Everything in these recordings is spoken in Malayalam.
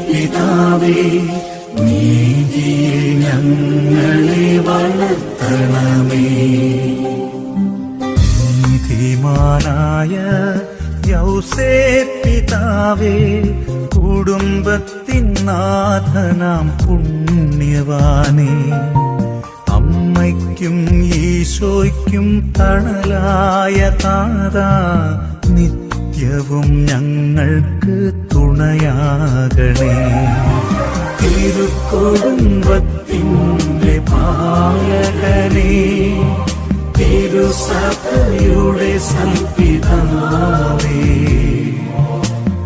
പിതാവേ, നീതിയിൽ ഞങ്ങളെ വളർത്തണമേ. നീതിമാനായ യൗസേപ്പ് പിതാവേ, കുടുംബത്തിൻ നാഥനാം പുണ്യവാനേ, അമ്മയ്ക്കും ഈശോയ്ക്കും തണലായ താതാ, നിത്യവും ഞങ്ങൾക്ക് തുണയാകണേ. തിരുക്കുടുംബത്തിൻ്റെ പാലകനേ, തിരുസഭയുടെ സൽപിതാവേ,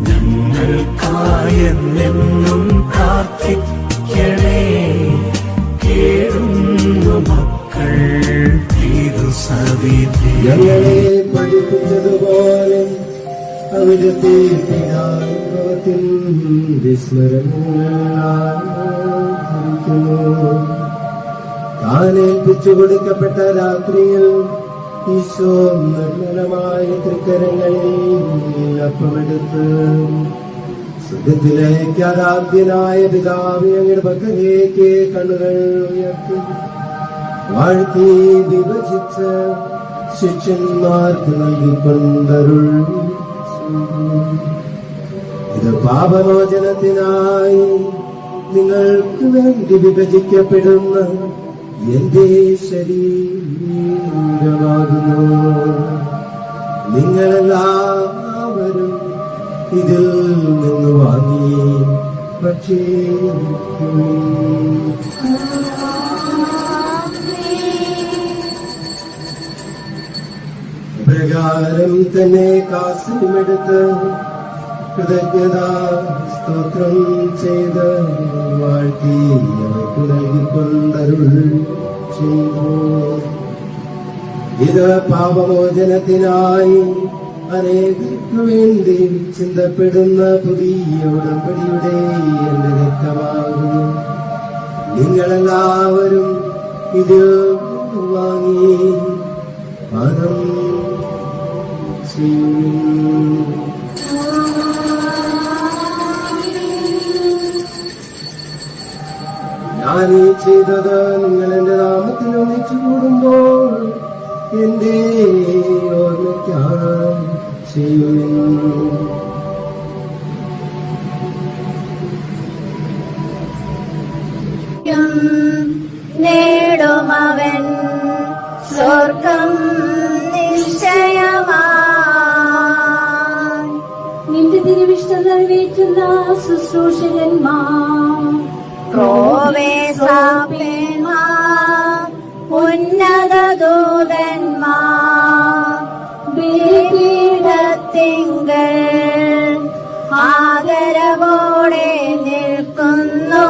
ഞങ്ങൾക്കായെന്നും പ്രാർത്ഥിക്കണേ. കേഴുന്നു മക്കൾ തിരുസവിധി. ഞങ്ങളെ പഠിപ്പിച്ചതുപോലെ അവിടുത്തെ പിതാവിൻ വിസ്മരണങ്ങൾ താനേൽപ്പിച്ചു കൊടുക്കപ്പെട്ട രാത്രിയിൽ ഈശോ നിർമ്മലമായ തൃക്കരങ്ങളിൽ അപ്പമെടുത്ത് സ്വർഗ്ഗത്തിലേക്ക് ആരാധ്യനായ പിതാവേ, അങ്ങയുടെ പക്കലേക്ക് കണ്ണുകൾ ഉയർത്തി വാഴ്ത്തി വിഭജിച്ച് ശിഷ്യന്മാർക്ക് നൽകിക്കൊണ്ടരുൾ. ഇത് പാപമോചനത്തിനായി നിങ്ങൾക്ക് വേണ്ടി വിഭജിക്കപ്പെടുന്ന എന്റെ ശരീരമാകുന്നു. നിങ്ങളെല്ലാവരും ഇതിൽ നിന്ന് വാങ്ങി ഭക്ഷിക്കുവിൻ. പ്രകാരം തന്നെ കാസയുമെടുത്ത് കൃതജ്ഞതാ സ്തോത്രം ചെയ്ത് വാഴ്ത്തി അവർക്ക് നൽകിക്കൊണ്ടരുൾ ചെയ്തു. ഇത് പാപമോചനത്തിനായി അനേകർക്കു വേണ്ടി ചിന്തപ്പെടുന്ന പുതിയ ഉടമ്പടിയുടെ എന്റെ രക്തമാകുന്നു. നിങ്ങളെല്ലാവരും ഇതിൽ വാങ്ങി പാനം ചെയ്യും. ഞാനീ ചെയ്തത് നിങ്ങൾ എന്റെ നാമത്തിൽ ഒന്നിച്ചു കൂടുമ്പോൾ എന്റെ ഓർമ്മയ്ക്കായി ചെയ്യും. നേടുമവൻ സ്വർഗം നിശ്ചയമായി. നിന്റെ തിരുവിഷ്ടം നിറവേറ്റുന്ന ശുശ്രൂഷകന്മാർ, പ്രോവേസാപ്പന്മാർ, ഉന്നത ദൂതന്മാർ, ബലിപീഠത്തിങ്കൽ ആദരവോടെ നിൽക്കുന്നു,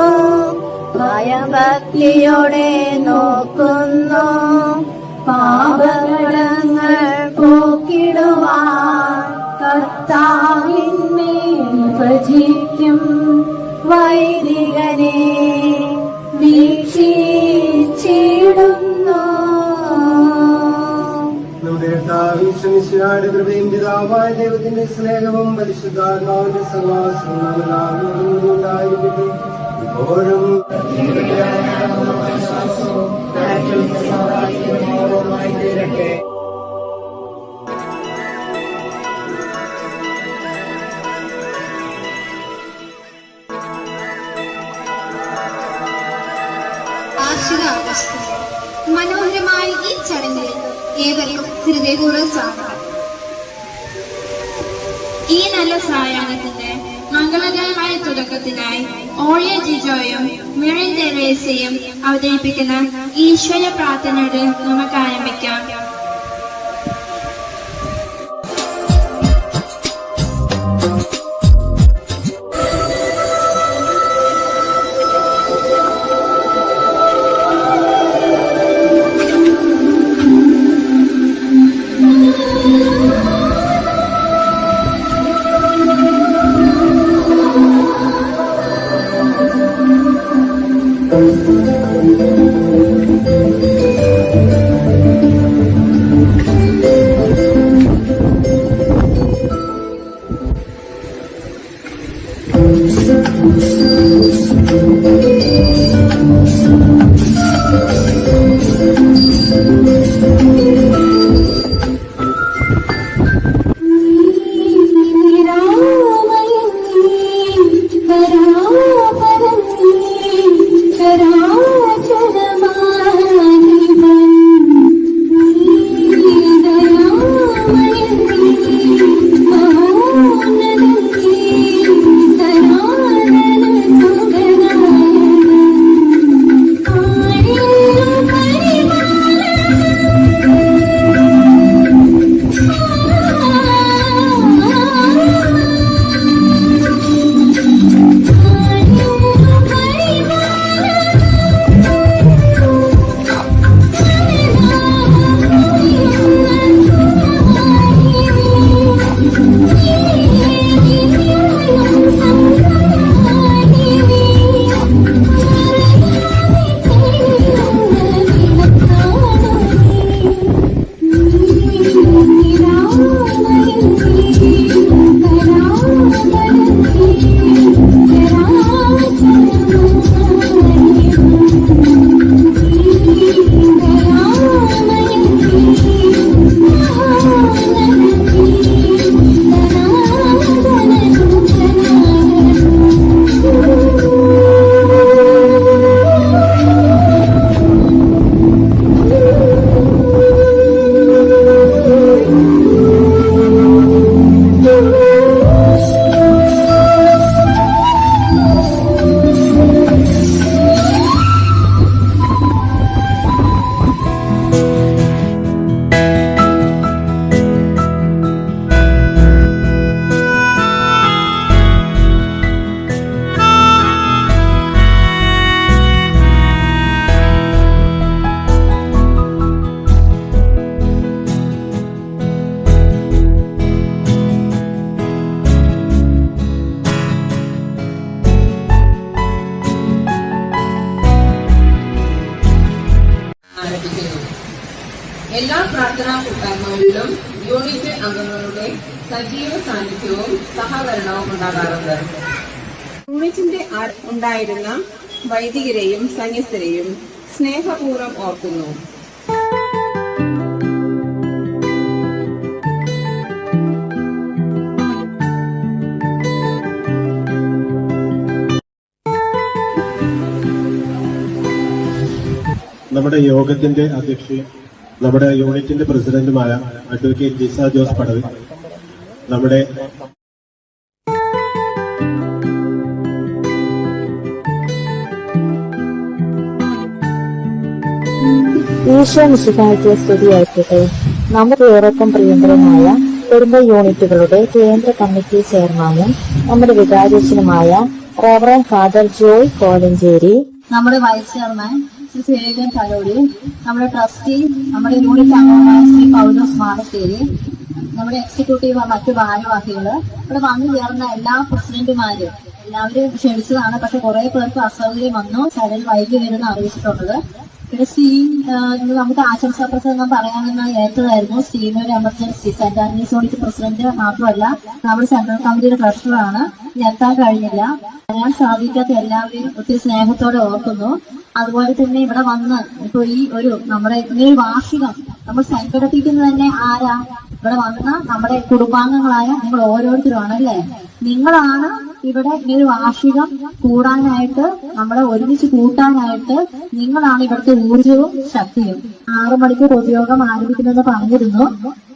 ഭയഭക്തിയോടെ നോക്കുന്നു, പാപകടങ്ങൾ പോക്കിടുവാൻ കർത്താവിന്മേൽ ഭജിക്കും. വൈദികനെ വീക്ഷിച്ചിടുന്നു. നമ്മുടെ കർത്താവിന്റെ കൃപയും പിതാവായ ദൈവത്തിന്റെ സ്നേഹവും പരിശുദ്ധാത്മാവിന്റെ സഹവാസവും ഉണ്ടായിരിക്കട്ടെ ഇപ്പോഴും. മനോഹരമായ ഈ ചടങ്ങിൽ ഏവർക്കും ഹൃദയപൂർവ്വം സ്വാഗതം. ഈ നല്ല സായാഹ്നത്തിന്റെ മംഗളകരമായ തുടക്കത്തിനായി ഓളിയ ജിജോയും മിറിൻ തെരേസയും അവതരിപ്പിക്കുന്ന ഈശ്വര പ്രാർത്ഥനയോട് നമുക്ക് ആരംഭിക്കാം. എല്ലാ പ്രാർത്ഥനാ കൂട്ടായ്മകളിലും യൂണിറ്റ് അംഗങ്ങളുടെ സജീവ സാന്നിധ്യവും സഹകരണവും ഉണ്ടാകാറുണ്ട്. യൂണിറ്റിന്റെ ഉണ്ടായിരുന്ന വൈദികരെയും സന്യസ്തരെയും സ്നേഹപൂർവ്വം ഓർക്കുന്നു. നമ്മുടെ യോഗത്തിന്റെ അധ്യക്ഷയും നമ്മുടെ യൂണിറ്റിന്റെ പ്രസിഡന്റുമായ അഡ്വക്കേറ്റ് ലിസ ജോസ് പടവിൽ, നമ്മുടെ ഈശോ മിശിഹായ്ക്ക് സ്തുതിയായിരിക്കട്ടെ. നമ്മുടെ ഏറെക്കും പ്രിയങ്കരമായ കുടുംബ യൂണിറ്റുകളുടെ കേന്ദ്ര കമ്മിറ്റി ചെയർമാനും നമ്മുടെ വികാരിയച്ഛനുമായ റവറൻഡ് ഫാദർ ജോയ് കോലഞ്ചേരി, നമ്മുടെ വൈസ് ചെയർമാൻ ശ്രീ സേവ്യൻ തലോടി, നമ്മുടെ ട്രസ്റ്റി, നമ്മുടെ യൂണിറ്റ് അംഗമായ ശ്രീ പൗലോസ് മാടശ്ശേരി, നമ്മുടെ എക്സിക്യൂട്ടീവ് മറ്റു ഭാരവാഹികള്, ഇവിടെ വന്നു ചേർന്ന എല്ലാ പ്രസിഡന്റുമാരും എല്ലാവരും ക്ഷണിച്ചതാണ്. പക്ഷെ കുറെ പേർക്ക് അസൗകര്യം വന്നു, ചടൽ വൈകി വരുന്ന അറിയിച്ചിട്ടുള്ളത്. പിന്നെ സ്റ്റീം നമുക്ക് ആശംസാ പ്രസംഗം പറയാമെന്ന് ഏറ്റതായിരുന്നു. സ്റ്റീം ഒരു emergency saint Antony's unit president മാത്രമല്ല, നമ്മുടെ സെൻട്രൽ കമ്മിറ്റിയുടെ ട്രഷററാണ്. എത്താൻ കഴിഞ്ഞില്ല. ഞാൻ സാധിക്കാത്ത എല്ലാവരെയും ഒത്തിരി സ്നേഹത്തോടെ ഓർക്കുന്നു. അതുപോലെ തന്നെ ഇവിടെ വന്ന് ഇപ്പൊ ഈ ഒരു നമ്മുടെ ഈ വാർഷികം നമ്മൾ സംഘടിപ്പിക്കുന്നത് തന്നെ ആരാ? ഇവിടെ വന്ന നമ്മുടെ കുടുംബാംഗങ്ങളായ നിങ്ങൾ ഓരോരുത്തരുമാണ് അല്ലേ? നിങ്ങളാണ് ഇവിടെ ഈ ഒരു വാർഷികം കൂടാനായിട്ട്, നമ്മളെ ഒരുമിച്ച് കൂട്ടാനായിട്ട് നിങ്ങളാണ് ഇവിടുത്തെ ഊർജവും ശക്തിയും. 6 മണിക്ക് പൊതുയോഗം ആരംഭിക്കുമെന്ന് പറഞ്ഞിരുന്നു.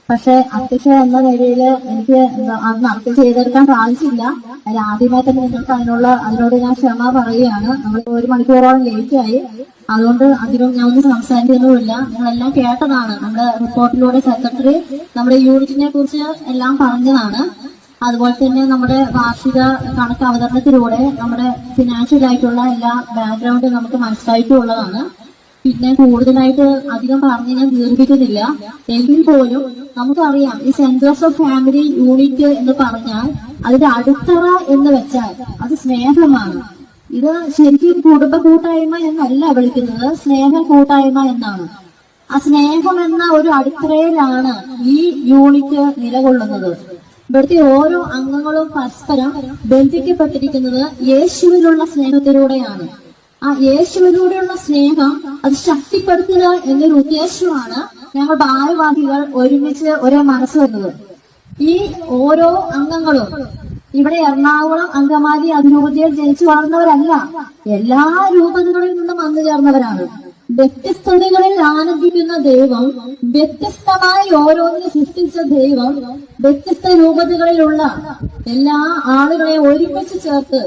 പക്ഷെ അധ്യക്ഷ എന്ന നിലയിൽ എനിക്ക് അന്ന് അധ്യക്ഷ ചെയ്തെടുക്കാൻ സാധിച്ചില്ല. അതിൽ ആദ്യമായി തന്നെ നിങ്ങൾക്ക് അതിനോട് ഞാൻ ക്ഷമ പറയുകയാണ്. നമ്മൾ 1 മണിക്കൂറോളം ലേറ്റായി. അതുകൊണ്ട് അധികം ഞാൻ ഒന്നും സംസാരിക്കുന്നുമില്ല. നിങ്ങളെല്ലാം കേട്ടതാണ്. നമ്മുടെ റിപ്പോർട്ടിലൂടെ സെക്രട്ടറി നമ്മുടെ യൂണിറ്റിനെ കുറിച്ച് എല്ലാം പറഞ്ഞതാണ്. അതുപോലെ തന്നെ നമ്മുടെ വാർഷിക കണക്ക് അവതരണത്തിലൂടെ നമ്മുടെ ഫിനാൻഷ്യൽ ആയിട്ടുള്ള എല്ലാ ബാക്ക്ഗ്രൗണ്ടും നമുക്ക് മനസ്സിലായിട്ടുള്ളതാണ്. പിന്നെ കൂടുതലായിട്ട് അധികം പറഞ്ഞ് ഞാൻ ദീർഘിക്കുന്നില്ല. എങ്കിൽ പോലും നമുക്കറിയാം, ഈ സെന്റ് ജോസഫ് ഫാമിലി യൂണിറ്റ് എന്ന് പറഞ്ഞാൽ അതിന്റെ അടിത്തറ എന്ന് വെച്ചാൽ അത് സ്നേഹമാണ്. ഇത് ശരിക്കും കുടുംബ കൂട്ടായ്മ എന്നല്ല വിളിക്കുന്നത്, സ്നേഹ കൂട്ടായ്മ എന്നാണ്. ആ സ്നേഹം എന്ന ഒരു അടിത്തറയിലാണ് ഈ യൂണിറ്റ് നിലകൊള്ളുന്നത്. ഇവിടുത്തെ ഓരോ അംഗങ്ങളും പരസ്പരം ബന്ധിക്കപ്പെട്ടിരിക്കുന്നത് യേശുവിലുള്ള സ്നേഹത്തിലൂടെയാണ്. ആ യേശുവിലൂടെയുള്ള സ്നേഹം അത് ശക്തിപ്പെടുത്തുക എന്നൊരു ഉദ്ദേശമാണ് ഞങ്ങൾ ഭാരവാഹികൾ ഒരുമിച്ച് ഒരേ മനസ്സ് വരുന്നത്. ഈ ഓരോ അംഗങ്ങളും ഇവിടെ എറണാകുളം അങ്കമാലി അതിരൂപതയിൽ ജനിച്ചു വളർന്നവരല്ല, എല്ലാ രൂപതകളിൽ നിന്നും വന്നു ചേർന്നവരാണ്. വ്യത്യസ്തതകളിൽ ആനന്ദിക്കുന്ന ദൈവം, വ്യത്യസ്തമായി ഓരോന്നിനെ സൃഷ്ടിച്ച ദൈവം വ്യത്യസ്ത രൂപതകളിലുള്ള എല്ലാ ആളുകളെ ഒരുമിച്ച് ചേർത്ത്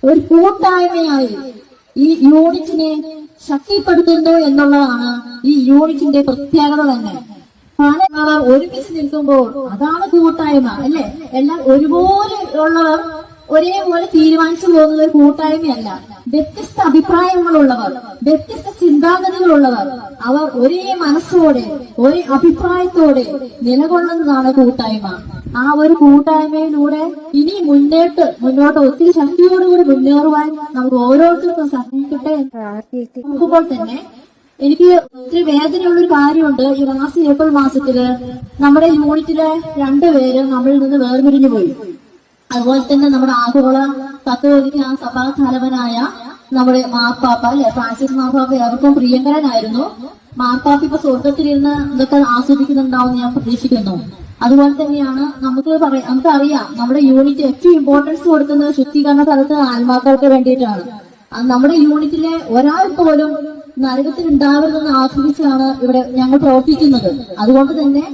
ഒരു കൂട്ടായ്മയായി ഈ യൂണിറ്റിനെ ശക്തിപ്പെടുത്തുന്നു എന്നുള്ളതാണ് ഈ യൂണിറ്റിന്റെ പ്രത്യേകത തന്നെ. അവർ ഒരുമിച്ച് നിൽക്കുമ്പോൾ അതാണ് കൂട്ടായ്മ, അല്ലെ? എല്ലാം ഒരുപോലെ ഉള്ളവർ ഒരേപോലെ തീരുമാനിച്ചു പോകുന്നത് ഒരു കൂട്ടായ്മയല്ല. വ്യത്യസ്ത അഭിപ്രായങ്ങളുള്ളവർ, വ്യത്യസ്ത ചിന്താഗതികളുള്ളവർ, അവർ ഒരേ മനസ്സോടെ ഒരേ അഭിപ്രായത്തോടെ നിലകൊള്ളുന്നതാണ് കൂട്ടായ്മ. ആ ഒരു കൂട്ടായ്മയിലൂടെ ഇനി മുന്നോട്ട് ഒത്തിരി ശക്തിയോടുകൂടി മുന്നേറുവാൻ നമുക്ക് ഓരോരുത്തർക്കും സാധിക്കട്ടെ എന്ന് പ്രാർത്ഥിക്കുമ്പോൾ തന്നെ എനിക്ക് ഒത്തിരി വേദനയുള്ളൊരു കാര്യമുണ്ട്. ഈ ഏപ്രിൽ മാസത്തില് നമ്മുടെ യൂണിറ്റിലെ 2 പേര് നമ്മളിൽ നിന്ന് വേർപിരിഞ്ഞു പോയി. അതുപോലെ തന്നെ നമ്മുടെ ആഗോള കത്തോലിക്ക സഭാതലവനായ നമ്മുടെ മാർപ്പാപ്പ, അല്ലെ, ഫ്രാൻസിസ് മാർപ്പാപ്പ ഏവർക്കും പ്രിയങ്കരനായിരുന്നു. മാർപ്പാപ്പ ഇപ്പൊ സ്വർഗത്തിലിരുന്ന് ഇതൊക്കെ ആസ്വദിക്കുന്നുണ്ടാവും ഞാൻ പ്രതീക്ഷിക്കുന്നു. അതുപോലെ തന്നെയാണ് നമുക്കറിയാം നമ്മുടെ യൂണിറ്റ് ഏറ്റവും ഇമ്പോർട്ടൻസ് കൊടുക്കുന്നത് ശുദ്ധീകരണ സ്ഥലത്ത് ആത്മാക്കൾക്ക് വേണ്ടിയിട്ടാണ്. നമ്മുടെ യൂണിറ്റിലെ ഒരാൾ പോലും നരകത്തിൽ ഉണ്ടാവരുതെന്ന് ആഗ്രഹിച്ചാണ് ഇവിടെ ഞങ്ങൾ പ്രവർത്തിക്കുന്നത്. അതുകൊണ്ട് തന്നെ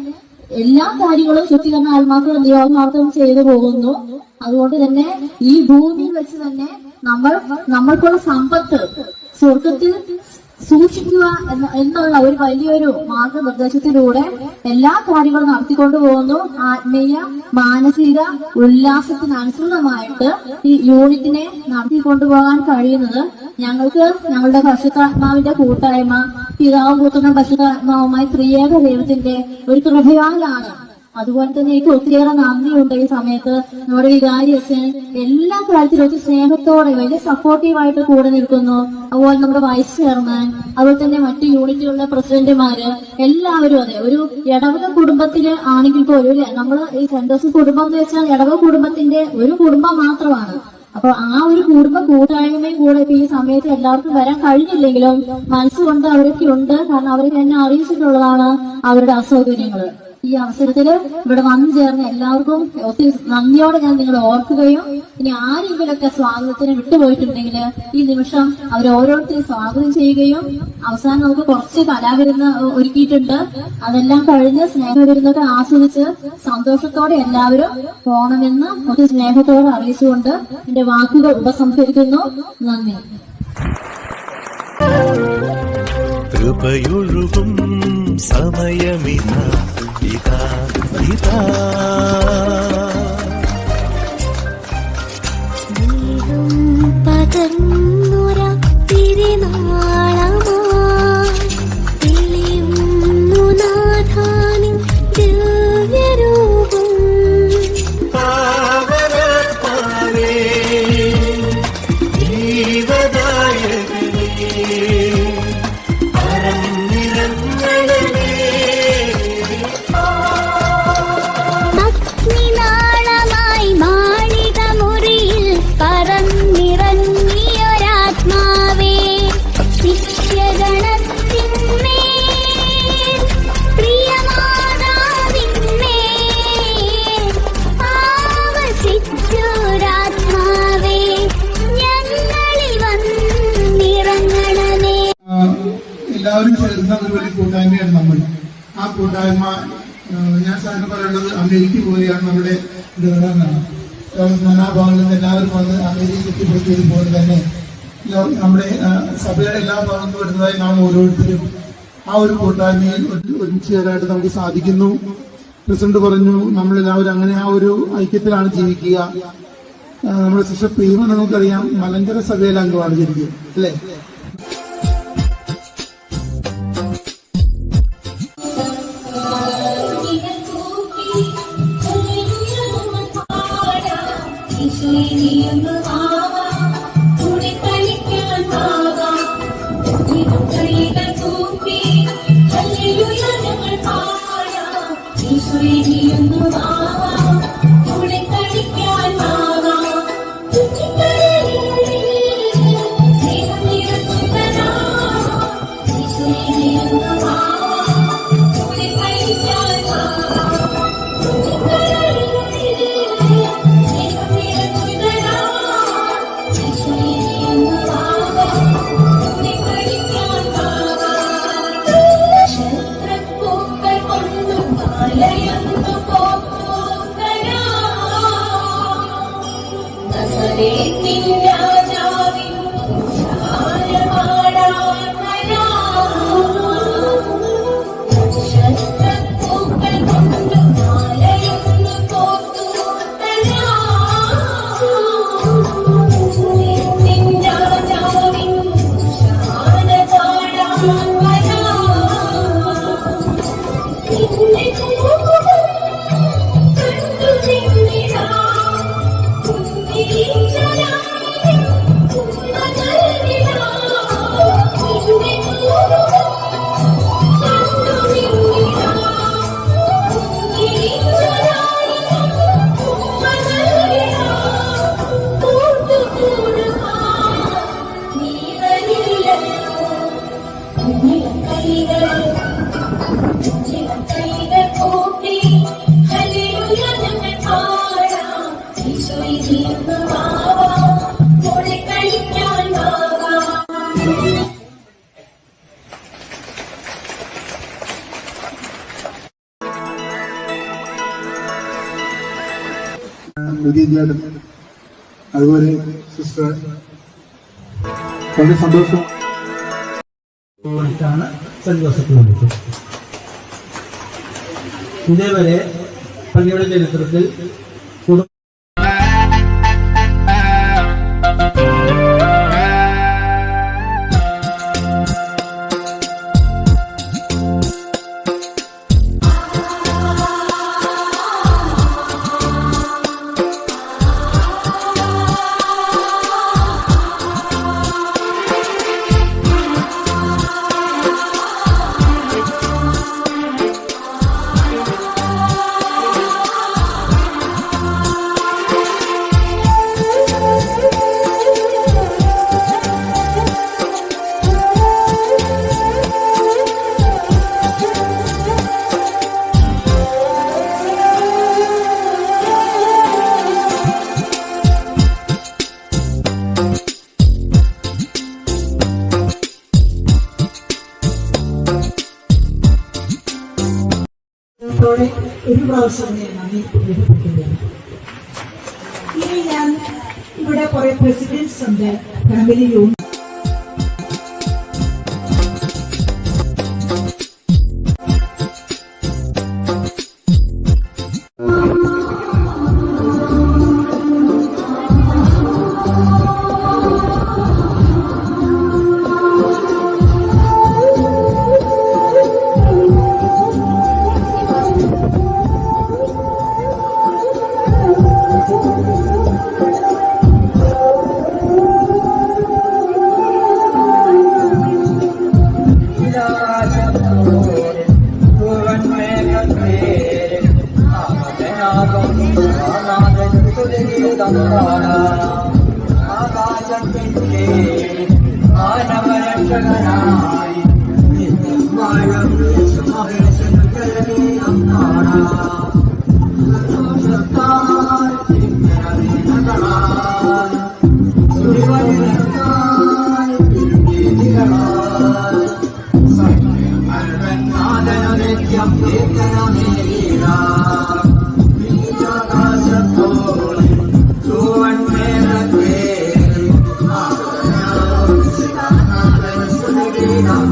എല്ലാ കാര്യങ്ങളും ശുദ്ധീകരണ ആത്മാക്കൾ നിയോഗമാർഗം ചെയ്തു പോകുന്നു. അതുകൊണ്ട് തന്നെ ഈ ഭൂമിയിൽ വെച്ച് തന്നെ നമ്മൾക്കുള്ള സമ്പത്ത് സ്വർഗത്തിൽ സൂക്ഷിക്കുക എന്നുള്ള ഒരു വലിയൊരു മാർഗനിർദ്ദേശത്തിലൂടെ എല്ലാ കാര്യങ്ങളും നടത്തിക്കൊണ്ടു പോകുന്നു. ആത്മീയ മാനസിക ഉല്ലാസത്തിനനുസൃതമായിട്ട് ഈ യൂണിറ്റിനെ നടത്തിക്കൊണ്ടുപോകാൻ കഴിയുന്നത് ഞങ്ങൾക്ക് ഞങ്ങളുടെ പരിശുദ്ധാത്മാവിന്റെ കൂട്ടായ്മ, പിതാവും പുത്രനും പരിശുദ്ധാത്മാവുമായി ത്രിയേക ദൈവത്തിന്റെ ഒരു കൃപയാലാണ്. അതുപോലെ തന്നെ എനിക്ക് ഒത്തിരിയേറെ നന്ദിയുണ്ട് ഈ സമയത്ത്. നമ്മുടെ വികാരി അച്ഛൻ എല്ലാ കാര്യത്തിലും ഒത്തിരി സ്നേഹത്തോടെ വലിയ സപ്പോർട്ടീവായിട്ട് കൂടെ നിൽക്കുന്നു. അതുപോലെ നമ്മുടെ വൈസ് ചെയർമാൻ, അതുപോലെ തന്നെ മറ്റു യൂണിറ്റുകളിലെ പ്രസിഡന്റുമാര് എല്ലാവരും അതെ. ഒരു ഇടവക കുടുംബത്തില് ആണെങ്കിൽ പോലും അല്ലെ, നമ്മൾ ഈ സെന്റ് ജോസഫ് കുടുംബം എന്ന് വെച്ചാൽ ഇടവക കുടുംബത്തിന്റെ ഒരു കുടുംബം മാത്രമാണ്. അപ്പൊ ആ ഒരു കുടുംബ കൂട്ടായ്മയും കൂടെ ഇപ്പൊ ഈ സമയത്ത് എല്ലാവർക്കും വരാൻ കഴിഞ്ഞില്ലെങ്കിലും മനസ്സുകൊണ്ട് അവരൊക്കെ ഉണ്ട്. കാരണം അവരൊക്കെ എന്നെ അറിയിച്ചിട്ടുള്ളതാണ് അവരുടെ അസൗകര്യങ്ങള്. ഈ അവസരത്തില് ഇവിടെ വന്നു ചേർന്ന എല്ലാവർക്കും ഒത്തിരി നന്ദിയോടെ ഞാൻ നിങ്ങളെ ഓർക്കുകയും ഇനി ആരെങ്കിലൊക്കെ സ്വാഗതത്തിന് വിട്ടുപോയിട്ടുണ്ടെങ്കിൽ ഈ നിമിഷം അവരോരോരുത്തരും സ്വാഗതം ചെയ്യുകയും അവസാനം നമുക്ക് കുറച്ച് കലാവിരുന്ന് ഒരുക്കിയിട്ടുണ്ട്. അതെല്ലാം കഴിഞ്ഞ് സ്നേഹവിരുന്നൊക്കെ ആസ്വദിച്ച് സന്തോഷത്തോടെ എല്ലാവരും പോണമെന്ന് ഒത്തിരി സ്നേഹത്തോടെ അറിയിച്ചുകൊണ്ട് എന്റെ വാക്കുകൾ ഉപസംഹരിക്കുന്നു. നന്ദി. കൃപയൊഴുകും സമയമിതാ ഇതാ ഇതാ പകർന്നുര തിരുനാളമാ തെളിയുന്നു നാഥാനിൻ ദിവ്യരൂപം. പാവനാത്മാവേ ജീവദായകനേ അഗ്നിനാളമായി മാളികമുറിയിൽ പറന്നിറങ്ങിയൊരാത്മാവേ, നിത്യഗണത്തിന്മേൽ പ്രിയമാതാവിന്മേൽ ആവസിച്ചൊരാത്മാവേ, ഞങ്ങളിൽ വന്നിറങ്ങണമേ. എല്ലാവരും ചേർന്ന ഒരു വലിയ കൂട്ടായ്മയാണ് നമ്മൾ. ആ കൂട്ടായ്മ ഞാൻ സാറിന് പറയുന്നത് അമേരിക്ക പോലെയാണ് നമ്മുടെ ഇതെന്നാണ്. നാനാഭാഗങ്ങളിൽ നിന്ന് എല്ലാവരും വന്ന് അമേരിക്ക എത്തിപ്പെടുത്തിയത് പോലെ തന്നെ നമ്മുടെ സഭയുടെ എല്ലാ ഭാഗത്തും വരുന്നതായി നാം ഓരോരുത്തരും ആ ഒരു കൂട്ടായ്മയിൽ ഒരുമിച്ച് ചേരാനായിട്ട് നമുക്ക് സാധിക്കുന്നു. പ്രസിഡന്റ് പറഞ്ഞു നമ്മളെല്ലാവരും അങ്ങനെ ആ ഒരു ഐക്യത്തിലാണ് ജീവിക്കുക. നമ്മുടെ സിസ്റ്റർ പ്രീമ നമുക്കറിയാം മലങ്കര സഭയിലെ അംഗമാണ് ശരിക്കും, അല്ലേ? ഈശ്വരീ അതുപോലെ സിസ്റ്റർ വളരെ സന്തോഷം സെന്റ് ജോസഫ് ലഭിച്ചു. ഇതേവരെ പള്ളിയുടെ ചരിത്രത്തിൽ ഒരു പ്രാവശ്യം നന്ദി രേഖപ്പെടുത്തുകയാണ്. ഇനി ഞാൻ ഇവിടെ കുറെ പ്രസിഡന്റ്സ് ഉണ്ട്, ഫാമിലി യൂണിറ്റ് Thank you.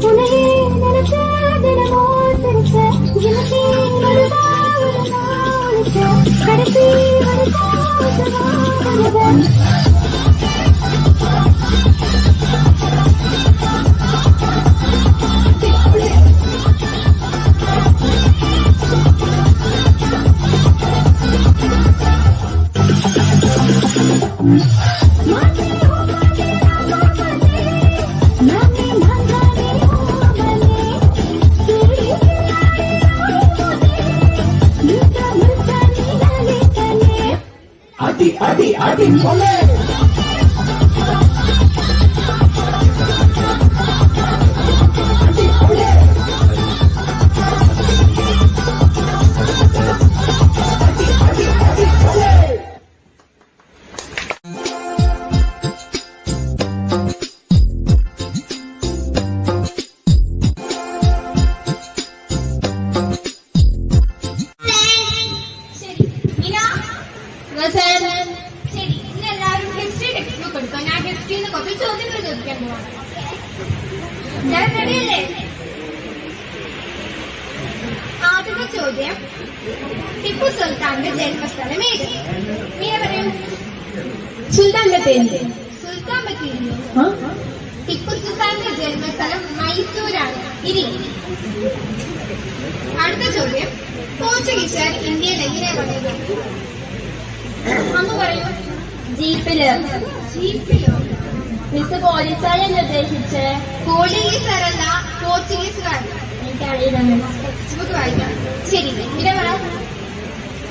உனையே நினைச்ச தினமோ சிரிச்ச எனக்கு ஒரு நாளிச்ச கடைசி வரைக்கும் அடி அடி அடி போலே ശരി, ഇന്ന് എല്ലാവരും ഹിസ്റ്ററി ടെക്സ്റ്റ് ബുക്ക് എടുക്കും. ഞാൻ ഹിസ്റ്ററിന്ന് കുറച്ച് ചോദ്യങ്ങൾ ചോദിക്കാൻ പോവാണ്. ഞാൻ റെഡിയല്ലേ? ആദ്യത്തെ ചോദ്യം, ടിപ്പു സുൽത്താന്റെ ജന്മസ്ഥലം ഏത്? മീന പറയൂ. സുൽത്താന്റെ പേര് സുൽത്താൻ പറ്റിയിരുന്നു. ടിപ്പു സുൽത്താന്റെ ജന്മസ്ഥലം മൈസൂരാണ്. ഇനി അടുത്ത ചോദ്യം, പോർച്ചുഗീസുകാർ ഇന്ത്യയിൽ എങ്ങനെ വന്നത്? അന്ന് പറയൂ. ജീപ്പിലോ? മിസ് പോലീസുകാരല്ലേ ഉദ്ദേശിച്ച്? പോലീസുകാരല്ല, പോർച്ചുഗീസുകാർ. എനിക്കറിയില്ല, ടെക്സ്റ്റ് ബുക്ക് വായിക്കാം. ശരി, പിന്നെ പറ.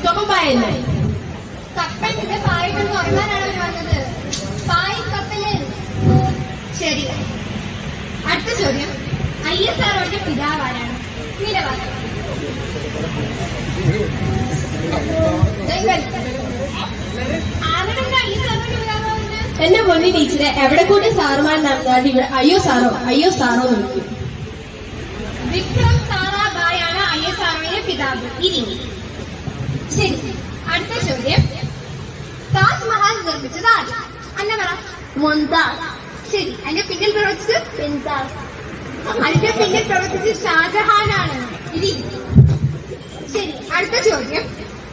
കപ്പല്ലേ? കപ്പലിന്റെ പായിട്ടൊന്ന് ഉറങ്ങാനാണ് അവർ വന്നത്. പായ് കപ്പല്. ശരി, അടുത്ത ചോദ്യം, ISROയുടെ പിതാവാരാണ്? നിലവാരം. എന്റെ പൊന്നി ടീച്ചറെ, എവിടെ കൂടി സാറുമാർ നടന്നാൽ ഇവിടെ അയ്യോ സാറോ വിളിക്കും. വിക്രം സാരാഭായാണ് ISROയുടെ പിതാവ്. ഇനി ശരി, അടുത്ത ചോദ്യം, താജ്മഹൽ നിർമ്മിച്ചത് ആര്? അന്ന പറ. മുംതാസ്. ശരി, അതിന്റെ പിന്നിൽ പ്രവർത്തിച്ച് മുംതാസ്. അതിന്റെ പിന്നിൽ പ്രവർത്തിച്ച് ഷാജഹാനാണ്. ഇനി ശരി, അടുത്ത ചോദ്യം,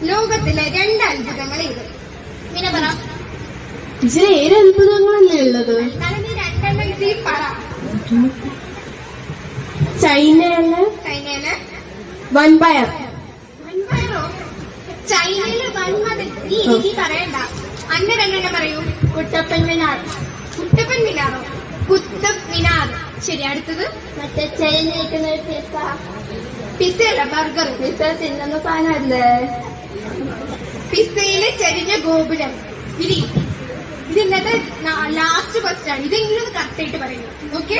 ലോകത്തിലെ 2 അത്ഭുതങ്ങൾ ഏത്? പിന്നെ പറ. ടീച്ചറെ, 7 അത്ഭുതങ്ങളല്ലേ ഉള്ളത്? നീ 2 ഇതിൽ പറ. ചൈനയില് വൻപയർ. വൻപയറോ? ചൈനയില് വൻമതി. നീ എനിക്ക് പറയണ്ട. അന്ന 2 പറയൂ. കുട്ടപ്പൻ മിനാർ. കുട്ടപ്പൻ മിനാറോ? കുത്തബ് മിനാർ. ശരി, അടുത്തത്, മറ്റേ ചൈനയിക്കുന്ന പിസ്സ. പിസ്സയല്ല, ബർഗർ. പിസ്സ തിന്നുന്ന സാധനല്ലേ? പിസ്സയിലെ ചെറിയ ഗോപുരം. ഇത് ഇന്നത്തെ ലാസ്റ്റ് ക്വസ്റ്റ്യൻ ആണ്. ഇതെങ്കിലും കറക്റ്റ് ആയിട്ട് പറയുന്നു. ഓക്കെ,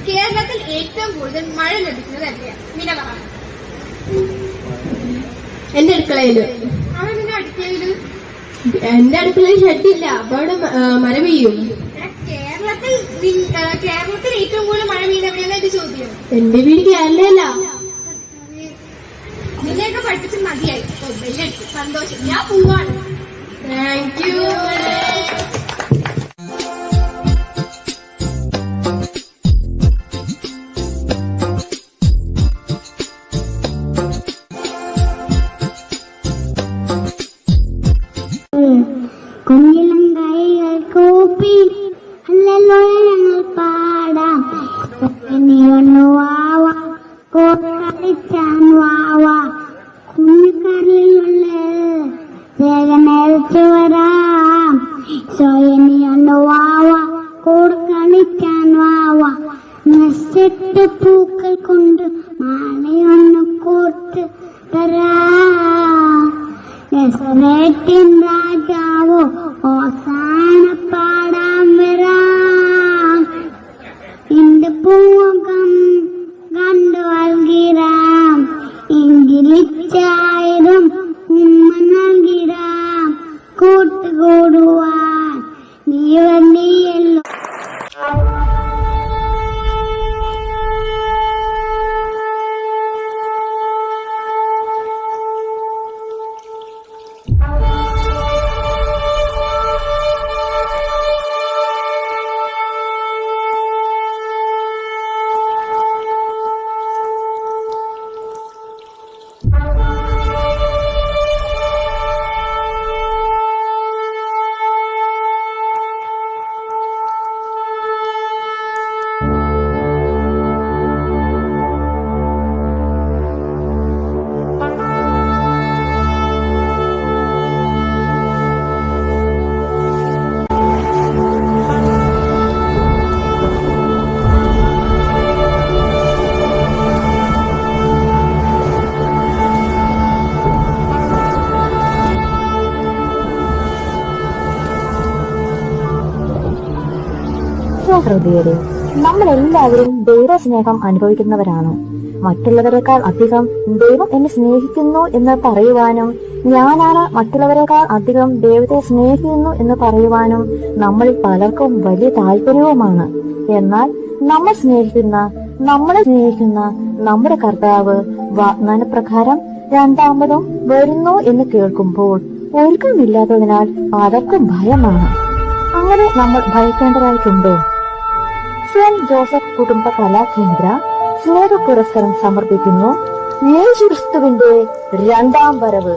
കേരളത്തിൽ ഏറ്റവും കൂടുതൽ മഴ ലഭിക്കുന്നത് എവിടെയാണ്? മിന പറ. എന്റെ അടുക്കളയില്. അവന്റെ അടുക്കളയില്? എന്റെ അടുക്കളയിൽ ഷെഡില്ല, അപ്പൊ അവിടെ മഴ പെയ്യും. കേരളത്തിൽ ഏറ്റവും കൂടുതൽ മഴ പെയ്യുന്ന എവിടെയാണ് ചോദ്യം? എന്റെ വീട് കേരളല്ല. നിന്നെയൊക്കെ പഠിപ്പിച്ച് മതിയായി. സന്തോഷം, ഞാൻ പോവാണ്. Thank you. കുഞ്ഞിലും കൈകൾ കൂപ്പി ഞങ്ങൾ പാടാം. നീ ഒന്ന് വാവ കളിച്ചാൻ വാവ. കുഞ്ഞുകറിയുള്ള നേരിച്ചു വരാം. സ്വയനി ഒന്ന് വാവ കളിച്ചാൻ വാവ. നശിട്ട് പൂക്കൾ കൊണ്ട് മാലയൊന്ന് കോർത്ത് തരാം. നസറേറ്റിൻ രാജാവോ ഓസാന പാടാൻ വരാം. എന്റെ പൂവകം കണ്ടു നൽകിരാം. എങ്കിലിച്ചായതും ഉമ്മ നൽകിരാം. കൂട്ടുകൂടുവാൻ നീ വന്നിയല്ലോ. ഹൃദയരെ, നമ്മൾ എല്ലാവരും ദൈവസ്നേഹം അനുഭവിക്കുന്നവരാണ്. മറ്റുള്ളവരെക്കാൾ അധികം ദൈവം എന്നെ സ്നേഹിക്കുന്നു എന്ന് പറയുവാനും ഞാനാണ് മറ്റുള്ളവരെക്കാൾ അധികം ദൈവത്തെ സ്നേഹിക്കുന്നു എന്ന് പറയുവാനും നമ്മളിൽ പലർക്കും വലിയ താല്പര്യവുമാണ്. എന്നാൽ നമ്മളെ സ്നേഹിക്കുന്ന നമ്മുടെ കർത്താവ് വാഗ്ദാനപ്രകാരം രണ്ടാമതും വരുന്നു എന്ന് കേൾക്കുമ്പോൾ ഒരുക്കമില്ലാത്തതിനാൽ പലർക്കും ഭയമാണ്. അങ്ങനെ നമ്മൾ ഭയക്കേണ്ടതായിട്ടുണ്ടോ? സെന്റ് ജോസഫ് കുടുംബ കലാകേന്ദ്ര സ്നേഹ പുരസ്കാരം സമർപ്പിക്കുന്നു യേശുക്രിസ്തുവിന്റെ രണ്ടാം വരവ്.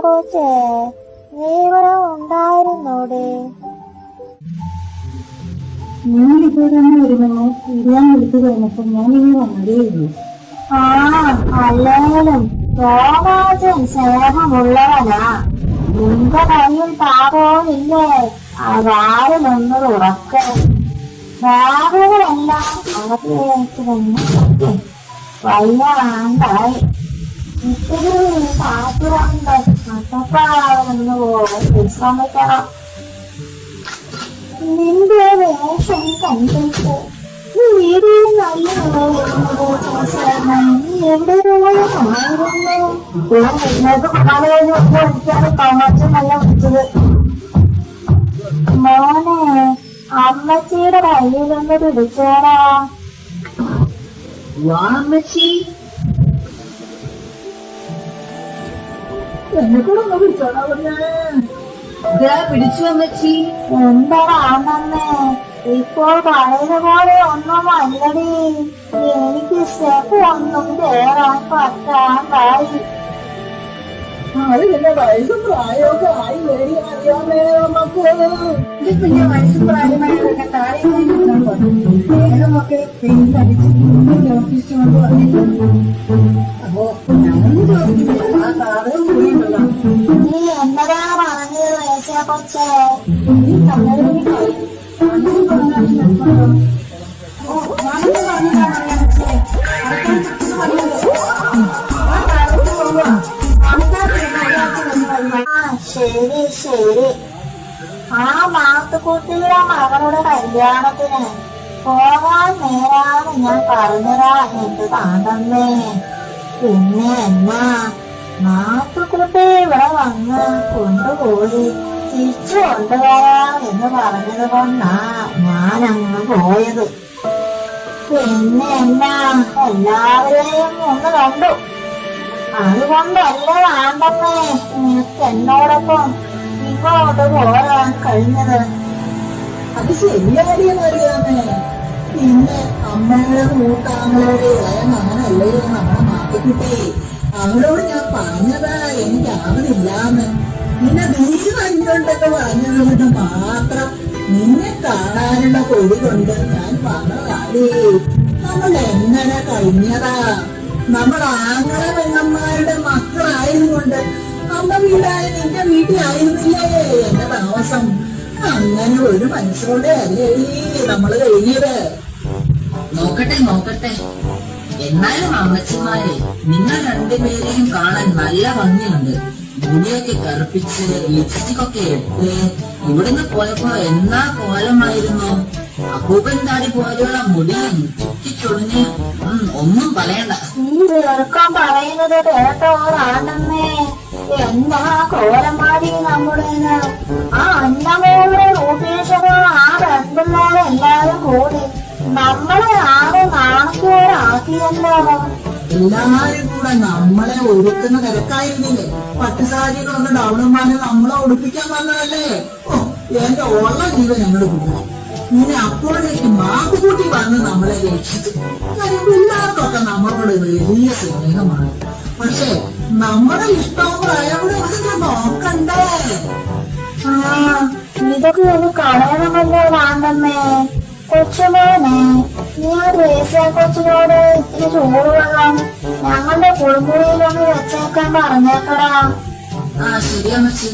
കൊച്ചേ, നീ ഇവിടെ ഉണ്ടായിരുന്നോടെ? ഞാനിപ്പോ തന്നെ വരുമെന്ന് ഇടാൻ വിളിച്ചു കഴിഞ്ഞപ്പോ ഞാൻ ഇങ്ങനെ വന്നതേ ഉള്ളൂ. അല്ലേലും തോമാച്ചൻ സ്നേഹമുള്ളവനാ. നിന്റെ കയ്യിൽ പാപോയില്ലേ അതാരുമൊന്ന് ഉറക്കണം. ബാബുകളെല്ലാം അകത്തേക്ക് തന്നെ വയ്യാണ്ടായി. ഇത്തിരി കാറ്റുകൊണ്ട് നട്ടപ്പാവെന്ന് പോലെ വിശ്രമിക്കണം. നിന്റെ വേഷം കണ്ടിട്ട് നീ വീടിൽ നല്ല നീ എവിടെ പോയിരുന്നു? പഠിക്കാണ് തോമാച്ചൻ നല്ല വിളിച്ചത്. മോനെ, അമ്മച്ചിയുടെ കയ്യിലൊന്ന് പിടിച്ചോടാ. വാമ്മച്ചി എന്നെ കൂടെ ഒന്ന് പിടിച്ചോടാ. പിടിച്ചു അമ്മച്ചി. എന്താണേ ഇപ്പോൾ പഴയതുപോലെ ഒന്നും അല്ലടി. എനിക്ക് സ്റ്റെപ്പ് ഒന്നും കേറാൻ പറ്റാണ്ടായി. അത് പിന്നെ വയസ്സും പ്രായമൊക്കെ ആയി വേടി അറിയാമേ നമുക്ക്. പിന്നെ വയസ്സും പ്രായമായൊക്കെ താഴെ വേഗമൊക്കെ പെയിന്റടിച്ച് ഓഫീസിനോട് പറഞ്ഞിട്ടുണ്ട്. അപ്പോ ഞാനൊന്നും ചോദിക്കുന്നില്ല, ആ സാധനം കൂടിയുണ്ടല്ലോ. നീ എന്നതാ പറഞ്ഞത് വയസ്സാ കൊച്ചേ? നീ കണ്ണൂരിൽ പോയി മനസ്സിൽ പറഞ്ഞാൽ ഞാനൊന്ന് പറഞ്ഞതാണ് കൊച്ചേ. ശരി ശരി. ആ മാത്തുക്കുട്ടിയുടെ മകളുടെ കല്യാണത്തിന് പോകാൻ നേരാന്ന് ഞാൻ പറഞ്ഞതാ എന്റെ താണ്ടമ്മേ. പിന്നെ എന്നാ മാത്തുക്കുട്ടി ഇവിടെ വന്ന് കൊണ്ടുപോയി തിരിച്ചു കൊണ്ടുവരാം എന്ന് പറഞ്ഞത് കൊണ്ടാ ഞാനങ്ങ് പോയത്. പിന്നെ എന്നാ എല്ലാവരെയും ഒന്ന് കണ്ടു. അതുകൊണ്ടല്ല വേണ്ടമ്മേ നിനക്ക് എന്നോടൊപ്പം ഇങ്ങോട്ട് പോരാൻ കഴിഞ്ഞത്. അത് ശരിയാടിയെന്നറിയാമേ. പിന്നെ അമ്മയുടെ മൂത്താങ്ങളോട് അങ്ങനല്ലേ നമ്മളെ മാറ്റിക്കുട്ടി. അവളോട് ഞാൻ പറഞ്ഞതാ എനിക്കാവുന്നില്ലാന്ന്. നിന്നെ വീട് കണ്ടുകൊണ്ടൊക്കെ പറഞ്ഞത് കൊണ്ട് മാത്രം നിന്നെ കാണാനുള്ള കൊടി കൊണ്ട് ഞാൻ പറഞ്ഞതാടി. നമ്മൾ എങ്ങനെ കഴിഞ്ഞതാ. നമ്മൾ ആങ്ങളെ പെങ്ങന്മാരുടെ മക്കളായതുകൊണ്ട് അമ്മ വീടായ നിന്റെ വീട്ടിലായിരുന്നില്ലേ എന്റെ താമസം. അങ്ങനെ ഒരു മനസ്സോടെ അല്ലേ നമ്മള് കഴിഞ്ഞത്. നോക്കട്ടെ എന്നാലും അമ്മച്ചിമാരെ, നിങ്ങൾ രണ്ടുപേരെയും കാണാൻ നല്ല ഭംഗിയുണ്ട്. മുടിയൊക്കെ കറുപ്പിച്ച് ലിപ്സ്റ്റിക്കൊക്കെ ഇട്ട് ഇവിടുന്ന് പോയപ്പോ എന്നാ കോലമായിരുന്നു. അപ്പൂപ്പൻ താടി പോലെയുള്ള മുടിയും ചുറ്റിച്ചൊളിഞ്ഞ് ഒന്നും പറയണ്ട. ഈ ചെറുക്കം പറയുന്നത് കേട്ടോ ആണ്ടമ്മേ. എന്താ കോലമാടി നമ്മുടേന്ന്. ആ അന്നമോള് റൂപേഷനും ആ പെൺപിള്ളേരെല്ലാരും കൂടി നമ്മളെ ആകെ നാണക്കേടാക്കിയല്ലോ. എല്ലാരും കൂടെ നമ്മളെ ഒരുക്കുന്ന തിരക്കായിരുന്നില്ലേ. പട്ടുസാരികളൊന്നും ഡൗണന്മാരെ നമ്മളെ ഒടുപ്പിക്കാൻ വന്നതല്ലേ. എന്റെ ഉള്ള ജീവൻ ഞങ്ങള് കൂടി. ഇനി അപ്പോഴേക്ക് മാക്കുകൂട്ടി വന്ന് നമ്മളെ രക്ഷിച്ചു. പിള്ളേർക്കൊക്കെ നമ്മളോട് വലിയ സ്നേഹമാണ്. പക്ഷെ നമ്മുടെ ഇഷ്ടവും പ്രായവും നോക്കണ്ടേ. ഇതൊക്കെ ഒന്ന് കളയണമല്ലോ വേണ്ടമ്മേ. കൊച്ചുമോനെ, നീ ഒരു വേശ്യ കൊച്ചിനോട് ഇത്തിരി ചോറ് വെള്ളം ഞങ്ങളുടെ കുളിമുറിയിലൊന്ന് വെച്ചേക്കാൻ പറഞ്ഞേക്കടാ. ശരിയമ്മച്ചി.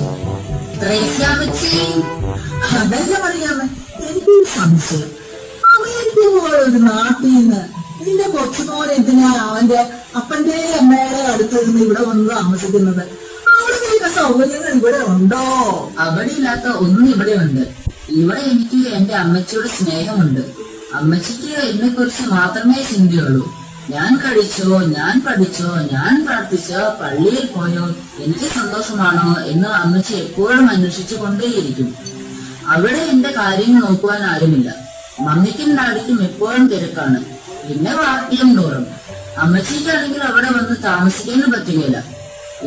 ത്രേസ്യാമ്മച്ചി, അതല്ല പറയാമേ, എനിക്ക് സംശയം. അമേരിക്ക പോലെ ഒരു നാട്ടിൽ നിന്ന് നിന്റെ കൊച്ചുമോൻ എന്തിനാ അവന്റെ അപ്പന്റെ അമ്മയുടെ അടുത്ത് നിന്ന് ഇവിടെ വന്ന് താമസിക്കുന്നത്? അവിടെ സൗകര്യങ്ങൾ ഇവിടെ ഉണ്ടോ? അവിടെ ഇല്ലാത്ത ഒന്നും ഇവിടെ ഉണ്ട്. ഇവിടെ എനിക്ക് എന്റെ അമ്മച്ചിയുടെ സ്നേഹമുണ്ട്. അമ്മച്ചിക്ക് എന്നെ കുറിച്ച് മാത്രമേ ചിന്തയുള്ളൂ. ഞാൻ കഴിച്ചോ, ഞാൻ പഠിച്ചോ, ഞാൻ പ്രാർത്ഥിച്ചോ, പള്ളിയിൽ പോയോ, എനിക്ക് സന്തോഷമാണോ എന്ന് അമ്മച്ചി എപ്പോഴും അന്വേഷിച്ചു കൊണ്ടേയിരിക്കും. അവിടെ എന്റെ കാര്യങ്ങൾ നോക്കുവാൻ ആരുമില്ല. മമ്മിക്കും ഡാഡിക്കും എപ്പോഴും തിരക്കാണ്. പിന്നെ വാർത്തയും ടൂറും. അമ്മച്ചിക്കാണെങ്കിൽ അവിടെ വന്ന് താമസിക്കാനും പറ്റുകയില്ല.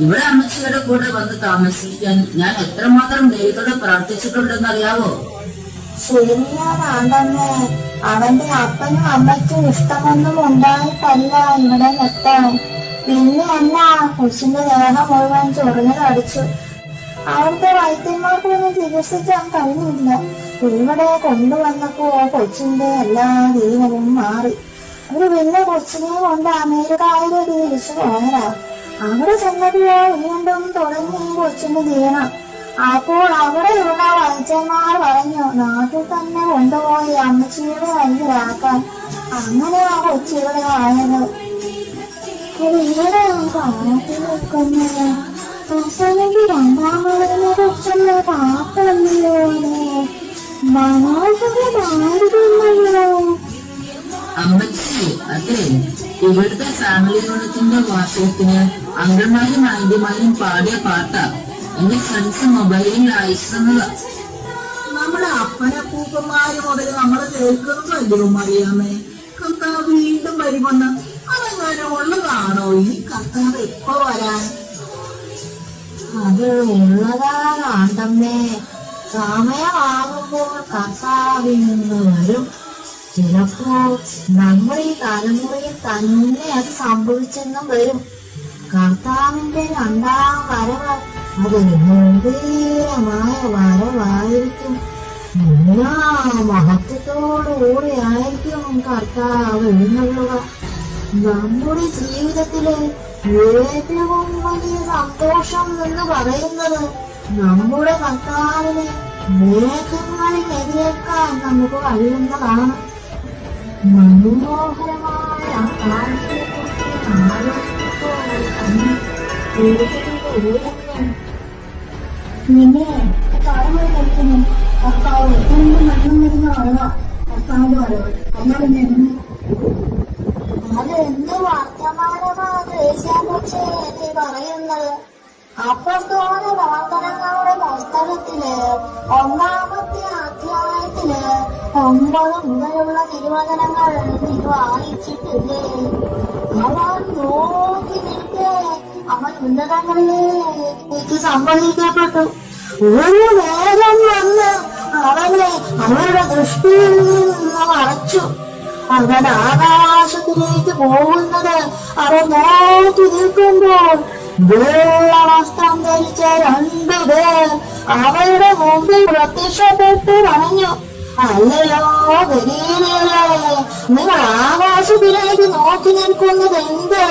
ഇവിടെ അമ്മച്ചിയുടെ കൂടെ വന്ന് താമസിക്കാൻ ഞാൻ എത്രമാത്രം ദൈവത്തോട് പ്രാർത്ഥിച്ചിട്ടുണ്ടെന്നറിയാവോ? ശരിയാണേ, അവന്റെ അപ്പനും അമ്മയ്ക്കും ഇഷ്ടമൊന്നും ഉണ്ടായിട്ടല്ല ഇവിടെ നിർത്താൻ. പിന്നെ എന്നാ കൊച്ചിന്റെ ദേഹം മുഴുവൻ ചൊറിഞ്ഞതടിച്ചു. അവിടുത്തെ വൈദ്യന്മാർക്കൊന്നും ചികിത്സിക്കാൻ കഴിഞ്ഞില്ല. ഇവിടെ കൊണ്ടുവന്നപ്പോ കൊച്ചിന്റെ എല്ലാ ദീനവും മാറി. അവര് പിന്നെ കൊച്ചിനെ കൊണ്ട് അമേരിക്കയിലേക്ക് തിരിച്ചു പോയതാ. അവിടെ ചെന്നപ്പോ വീണ്ടും തുടങ്ങി കൊച്ചിന് ദീനം. അപ്പോൾ അവിടെയുള്ള വൈദ്യന്മാർ പറഞ്ഞു നാട്ടിൽ തന്നെ കൊണ്ടുപോയി അമ്മച്ചിയുടെ കയ്യിലാക്കാൻ. അങ്ങനെ ആ കൊച്ചിയുടെ ആയത്. ഈടാണ് പാടത്തിൽ നിൽക്കുന്നത്. പ്രസവിക്ക് രണ്ടാമതിനെ കുറിച്ചുള്ള പാട്ടല്ലോ മനോഹരമായിരുന്നല്ലോ. അമ്മച്ചി, അതെ, ഇവിടുത്തെ ഫാമിലി യൂണിറ്റിന്റെ വാർഷികത്തിന് അങ്കിൾമാരും ആന്റിമാരും പാടിയ പാട്ടാ എന്റെ ഫ്രണ്ട്സ് മൊബൈലിൽ അയച്ചത്. നമ്മുടെ അപ്പനപ്പൂപ്പന്മാര് മുതൽ നമ്മള് കേൾക്കുന്നതല്ലോ മറിയാമേ. കർത്താവ് വീണ്ടും വരുമെന്ന് അതങ്ങനെ ഉള്ളതാണോ? ഈ കർത്താവ് എപ്പോ വരാൻ? അത് ഉള്ളതാണമ്മേ. സമയമാകുമ്പോൾ കർത്താവിന്ന് വരും. ചിലപ്പോ നമ്മുടെ ഈ തലമുറയിൽ തന്നെ അത് സംഭവിച്ചെന്നും വരും. കർത്താവിന്റെ രണ്ടാം വരവ് അതൊരു ഗംഭീരമായ വരവായിരിക്കും. എല്ലാ മഹത്വത്തോടുകൂടിയായിരിക്കും കർത്താവ് എഴുന്നള്ളുക. നമ്മുടെ ജീവിതത്തിലെ ഏറ്റവും വലിയ സന്തോഷം എന്ന് പറയുന്നത് നമ്മുടെ കർത്താവിനെ മേഘങ്ങളിൽ എതിരേൽക്കാൻ നമുക്ക് കഴിയുന്നതാണ്. മനോഹരമായ നിന്നെ കാലമായി കഴിക്കുന്നു. കർത്താവ് എപ്പോഴും മരണം വരുന്ന അറിയാം. കർത്താവിന്റെ അറിവ് അല്ലാതെ അത് എന്ത് വർത്തമാനമാണ് ദേശാപക്ഷേ നീ പറയുന്നത്? അപ്പസ്തോല പ്രവർത്തനങ്ങളുടെ പുസ്തകത്തില് 1-ാമത്തെ അധ്യായത്തില് 9 മുതലുള്ള തിരുവചനങ്ങൾ നീ വായിച്ചിട്ടില്ലേ? അവൻ നോക്കി നിൽക്കെ അവൻ ഉന്നതങ്ങളിലേക്ക് സംവദിക്കപ്പെട്ടു. ഒരു നേരം വന്ന് അവനെ അവരുടെ ദൃഷ്ടിയിൽ നിന്ന് മറച്ചു. അവൻ ആകാശത്തിലേക്ക് പോകുന്നത് അവൻ നോക്കി നിൽക്കുമ്പോൾ വെള്ള വസ്ത്രം ധരിച്ച 2 പേർ അവരുടെ മുമ്പിൽ പ്രത്യക്ഷപ്പെട്ട് പറഞ്ഞു, അല്ലയോ ഗലീലയേ, നിങ്ങൾ ആകാശത്തിലേക്ക് നോക്കി നിൽക്കുന്നത് എന്ത്?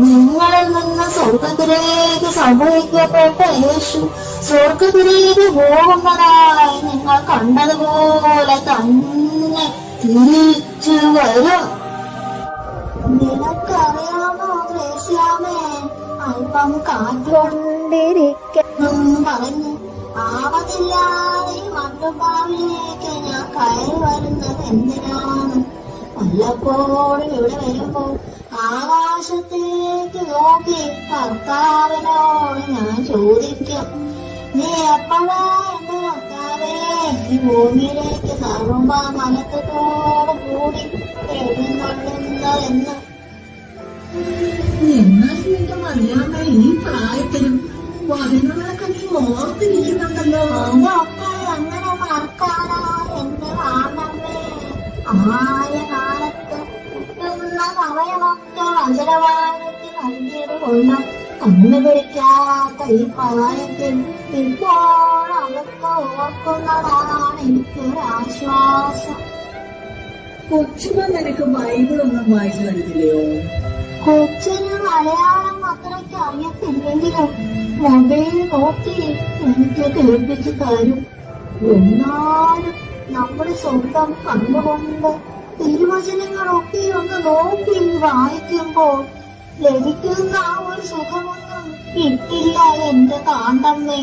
നിങ്ങളിൽ നിന്ന് സ്വർഗത്തിലേക്ക് സംഭവിക്കപ്പെട്ട യേശു സ്വർഗത്തിലേക്ക് പോകുന്നതായി നിങ്ങൾ കണ്ടതുപോലെ തന്നെ തിരിച്ചു വരും. നിനക്കറിയാമോ ത്രേസ്യാമേ, അല്പം കാറ്റുകൊണ്ടിരിക്കും പറഞ്ഞു ആവതില്ലാതെ മട്ടുപ്പാവിലേക്ക് ഞാൻ കയറി വരുന്നത് എന്തിനാണ്? വല്ലപ്പോഴും ഇവിടെ വരുമ്പോൾ ആകാശത്തേക്ക് നോക്കി കർത്താവിനോട് ഞാൻ ചോദിക്കും, നീ എപ്പോഴാ എന്റെ കർത്താവേ ഈ ഭൂമിയിലേക്ക് സർവമനത്തോട് കൂടി എഴുന്നള്ളുന്നതെന്ന്. എന്നാലും നിന്റെ മറിയാമേ, ഈ പ്രായത്തിലും വചനങ്ങളൊക്കെ നീ ഓർത്തിരിക്കുന്നുണ്ടല്ലോ. അതൊക്കെ എങ്ങനെ മറക്കാനാ എന്റെ വാണ്ടമ്മേ? ആയ കാലത്ത് കിട്ടുന്ന സമയമൊക്കെ വചനവായനത്തിൽ നൽകിയത് കൊണ്ട് കണ്ണുപിടിക്കാത്ത ഈ പ്രായത്തിൽ ഇപ്പോൾ അതൊക്കെ ഓർക്കുന്നതാണ് എനിക്കൊരാശ്വാസം. കൊച്ചുമ നിനക്ക് ബൈബിളൊന്നും വായിച്ചു തരത്തില്ലയോ? കൊച്ചിന് മലയാളം അത്രയ്ക്ക് അറിയത്തില്ലെങ്കിലും മൊബൈൽ നോക്കി എനിക്ക് കേൾപ്പിച്ചു തരും. എന്നാലും നമ്മുടെ സ്വന്തം കണ്ണുകൊണ്ട് തിരുവചനങ്ങളൊക്കെ ഒന്ന് നോക്കി വായിക്കുമ്പോൾ ലഭിക്കുന്ന ആ ഒരു സുഖമൊന്നും കിട്ടില്ല എന്റെ കാണ്ടമ്മേ.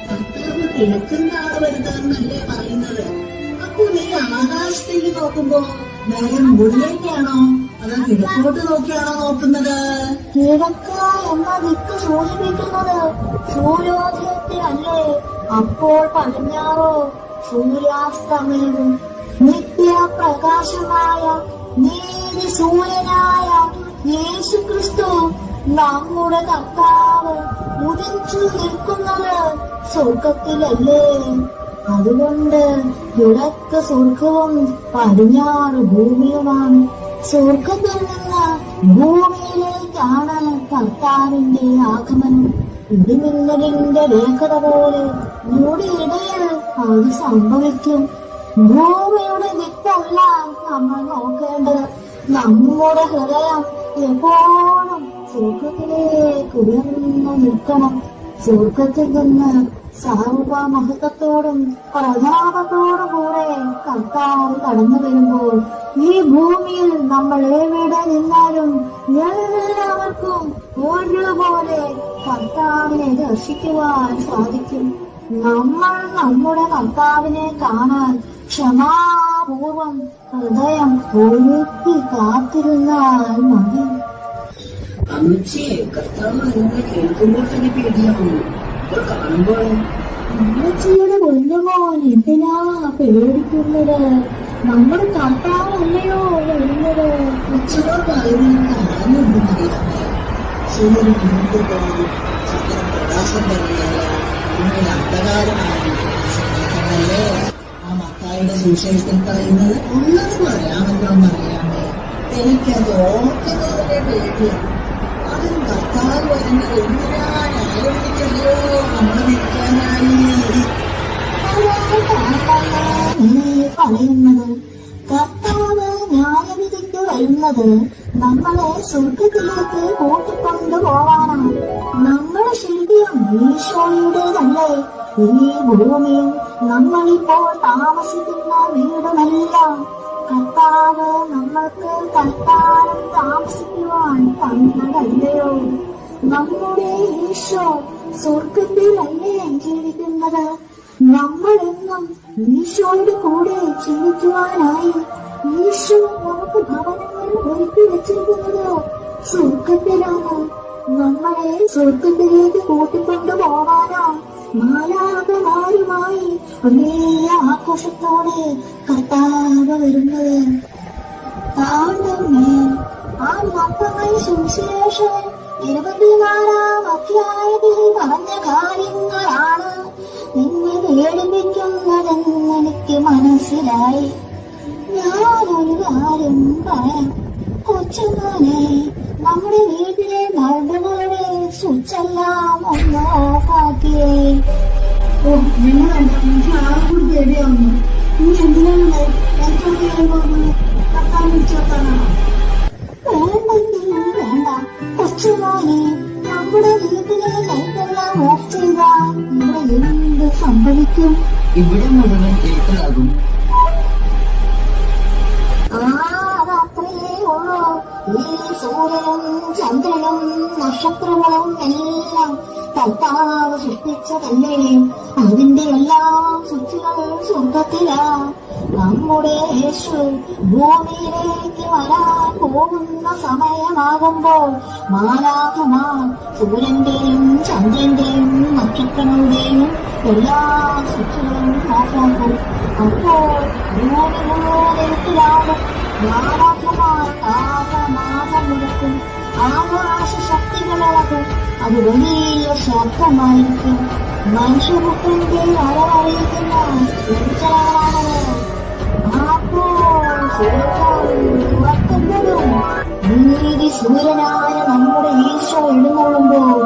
ഭർത്താവ് കിഴക്കുന്ന ആള് വരുത്താന്നല്ലേ പറയുന്നത്? അപ്പൊ നീ ആകാശത്തേക്ക് നോക്കുമ്പോ നേരെ മുകളിലേക്കാണോ അതോ കിഴക്കോട്ട് നോക്കിയാണോ നോക്കുന്നത്? കിഴക്ക് എന്ന ദിക്ക് സൂചിപ്പിക്കുന്നത് സൂര്യോദയത്തിലല്ലേ? അപ്പോൾ പടിഞ്ഞാറോ സൂര്യാസ്തമയവും. നിത്യപ്രകാശമായ നീതി സൂര്യനായ യേശു ക്രിസ്തു നമ്മുടെ കർത്താവ് ഉദിച്ചു നിൽക്കുന്നത് സ്വർഗത്തിലല്ലേ? അതുകൊണ്ട് കിഴക്ക് സ്വർഗവും പടിഞ്ഞാറ് ഭൂമിയുമാണ്. സ്വർഗത്തിൽ നിന്ന് ഭൂമിയിലേക്കാണ് കർത്താവിന്റെ ആഗമനം. ഇടിമിന്നലിന്റെ വേഗത പോലെ ഞൊടിയിടയിൽ അത് സംഭവിക്കും. ഭൂമിയുടെ ദിക്കല്ല നമ്മൾ നോക്കേണ്ടത്. നമ്മുടെ ഹൃദയം എപ്പോഴും സ്വർഗത്തിലേക്ക് ഉയർന്നു നിൽക്കണം. സ്വർഗത്തിൽ നിന്ന് സർവമഹത്വത്തോടും പ്രതാപത്തോടും കൂടെ കർത്താവ് കടന്നു വരുമ്പോൾ ഈ ഭൂമിയിൽ നമ്മൾ എവിടെ നിന്നാലും എല്ലാവർക്കും ഒരുപോലെ കർത്താവിനെ ദർശിക്കുവാൻ സാധിക്കും. നമ്മൾ നമ്മുടെ കർത്താവിനെ കാണാൻ ക്ഷമാപൂർവം ഹൃദയം ഒരുക്കി കാത്തിരുന്നാൽ മതി. അമ്മച്ചിയെ കർത്താവ് നിങ്ങൾ കേൾക്കുമ്പോൾ തന്നെ പേടിയാവുന്നു. അപ്പോൾ കാണുമ്പോൾ അമ്മച്ചിയുടെ കുഞ്ഞുമോൻ എന്തിനാ പേടിക്കുന്നത്? നമ്മുടെ കർത്താവല്ലയോ വരുന്നത്. ഉച്ചവർ പറയുന്നത് ആരുണ്ടെന്നറിയാമേ? സൂര്യൻ മുന്നോട്ട് പോകും, ചന്ദ്രൻ പ്രകാശം തന്നെയല്ല, നിങ്ങൾ അന്ധകാരമായിരിക്കുന്നല്ലേ ആ മത്തായിയുടെ സുവിശേഷത്തിൽ പറയുന്നത്? ഉള്ളത് പറയാമല്ലോ എന്നറിയാമേ. എനിക്കത് ഓർക്കുന്നതിനെ പേടിയാണ്. അതിന് കർത്താവ് വരുന്നത് എന്തിനാണെന്നറിയോ? നമ്മൾ നിൽക്കാനായി പറയുന്നത് കർത്താവ് ന്യായവിധിക്ക് വരുന്നത് നമ്മളെ സ്വർഗത്തിലേക്ക് കൂട്ടിക്കൊണ്ടു പോവാനാണ്. നമ്മുടെ ശില്പിയും ഈശോയുടേതല്ലേ ഈ ഭൂമിയും നമ്മളിപ്പോൾ താമസിക്കുന്ന വീടുമെല്ലാം. കർത്താവ് നമ്മൾക്ക് തൽക്കാലം താമസിക്കുവാൻ തന്നതല്ലയോ? നമ്മുടെ ഈശോ സ്വർഗത്തിലല്ലേ ജീവിക്കുന്നത്? നമ്മളെന്നും ഈശോയുടെ കൂടെ ജീവിക്കുവാനായി ഈശോ നമുക്ക് ഭവനങ്ങൾ ഒരുക്കി വെച്ചിരിക്കുന്നത് സ്വർഗത്തിലാണ്. നമ്മളെ സ്വർഗത്തിലേക്ക് കൂട്ടിക്കൊണ്ടു പോവാനോ മാലാഖമാരുമായി വലിയ ആഘോഷത്തോടെ കർത്താവ് വരുന്നത്. താഴ്ന്നേ ആ മത്തായി സുവിശേഷൻ 24-ാം അധ്യായത്തിൽ പറഞ്ഞ കാര്യങ്ങളാണ് നിന്നെ പേടിപ്പിക്കുന്നതെന്ന് എനിക്ക് മനസ്സിലായി. ഞാനൊരു കാര്യം പറയാം. കൊച്ചുമോനെ, നമ്മുടെ വീട്ടിലെ ബൾബുകളുടെ സ്വിച്ചെല്ലാം ഒന്ന് ഓഫാക്കിയേ. ഓ നിങ്ങളല്ല, എനിക്ക് ആർക്കും പേടിയാവുന്നു. ഇനി എന്തിനാണ് എനിക്കൊക്കെ പോകുന്നത്? കർത്താവ് വിളിച്ചോട്ടാണോ? വേണ്ടെങ്കിൽ വേണ്ട. കൊച്ചുമോനെ, നമ്മുടെ വീട്ടിലെ ലൈറ്റെല്ലാം ഓഫ് ചെയ്താൽ ഇവിടെ എന്ത് സംഭവിക്കും? ഇവിടെ മുഴുവൻ ഇരുട്ടാകും. അതത്രയേ ഉള്ളൂ. ഈ സൂര്യനും ചന്ദ്രനും നക്ഷത്രങ്ങളും എല്ലാം കർത്താവ് സൃഷ്ടിച്ചതല്ലേ? അതിന്റെ എല്ലാം സ്വിച്ചുകൾ സ്വർഗത്തിലാ. നമ്മുടെ യേശു ഭൂമിയിലേക്ക് വരാൻ പോകുന്ന സമയമാകുമ്പോൾ മാലാഖമാർ സൂര്യന്റെയും ചന്ദ്രന്റെയും നക്ഷത്രങ്ങളുടെയും എല്ലാ സ്വിച്ചുകളും ഓഫാക്കും. അപ്പോൾ ഭൂമി മുഴുവൻ ഇരുട്ടിലാകും. മാലാഖമാർ താപമാകം മുഴക്കും. ആകാശ ശക്തികളിളകും. അത് വലിയ ശബ്ദമായിരിക്കും. മനുഷ്യപുത്രന്റെ അളവറിയിക്കുന്ന സ്ത്രീകളാണത്. അപ്പോൾ തുറക്കുന്നതും നീതി സൂര്യനായ നമ്മുടെ ഈശോ എഴുന്നള്ളുമ്പോൾ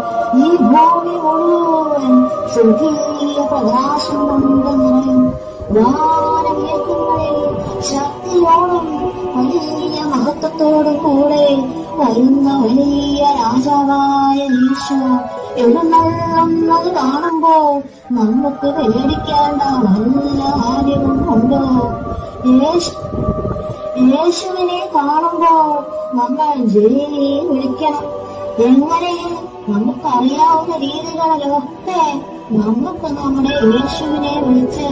ഈ ഭൂമി മുഴുവൻ സ്വർഗീയ പ്രകാശം കൊണ്ട് നിറയും. വാനവ്യക്തങ്ങളിൽ ശക്തിയോടും വലിയ മഹത്വത്തോടും കൂടെ വരുന്ന വലിയ രാജാവായ ഈശോ എഴുന്നള്ളുന്നത് കാണുമ്പോ നമുക്ക് പേടിക്കേണ്ട വല്ല കാര്യവും ഉണ്ടോ? യേശുവിനെ കാണുമ്പോ നമ്മൾ ജയ് വിളിക്കണം. എങ്ങനെ? നമുക്കറിയാവുന്ന രീതികളിലൊക്കെ നമുക്ക് നമ്മുടെ യേശുവിനെ വിളിച്ച്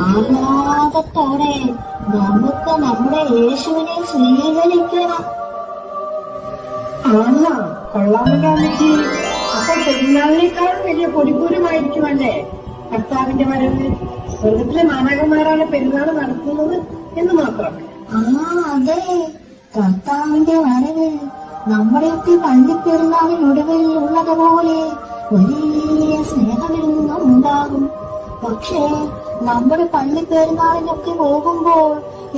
ആഹ്ലാദത്തോടെ നമുക്ക് നമ്മുടെ യേശുവിനെ സ്വീകരിക്കണം. കൊള്ളാമല്ലോ അമ്മച്ചി. അപ്പൊ പെരുന്നാളിനേക്കാളും വലിയ പൊടിപ്പൂരമായിരിക്കുമല്ലേ കർത്താവിന്റെ വരവ്? സ്വർഗത്തിലെ മാലാഖമാരാണ് പെരുന്നാൾ നടത്തുന്നത് എന്ന് മാത്രം. അതെ, കർത്താവിന്റെ വരവ് നമ്മുടെയൊക്കെ പള്ളിപ്പെരുന്നാളിനൊടുവിൽ ഉള്ളതുപോലെ വലിയ സ്നേഹമിരുന്നും ഉണ്ടാകും. പക്ഷേ നമ്മുടെ പള്ളിപ്പെരുന്നാളിനൊക്കെ പോകുമ്പോൾ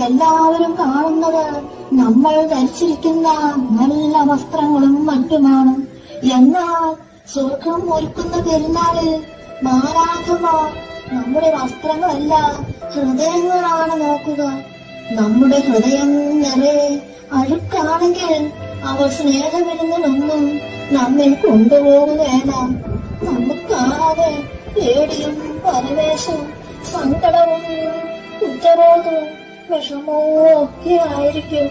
എല്ലാവരും കാണുന്നത് നമ്മൾ ധരിച്ചിരിക്കുന്ന നല്ല വസ്ത്രങ്ങളും മറ്റുമാണ്. എന്നാൽ സ്വർഗം ഒരുക്കുന്ന പെരുന്നാളിൽ മാലാഖമാർ നമ്മുടെ വസ്ത്രങ്ങളല്ല ഹൃദയങ്ങളാണ് നോക്കുക. നമ്മുടെ ഹൃദയം നിറയെ അഴുക്കാണെങ്കിൽ അവർ സ്നേഹമിരുന്നൊന്നും നമ്മെ കൊണ്ടുപോവുകയല്ല. നമുക്കാകെ പേടിയും പരവേശവും സങ്കടവും കുറ്റബോധവും വിഷമവും ഒക്കെ ആയിരിക്കും.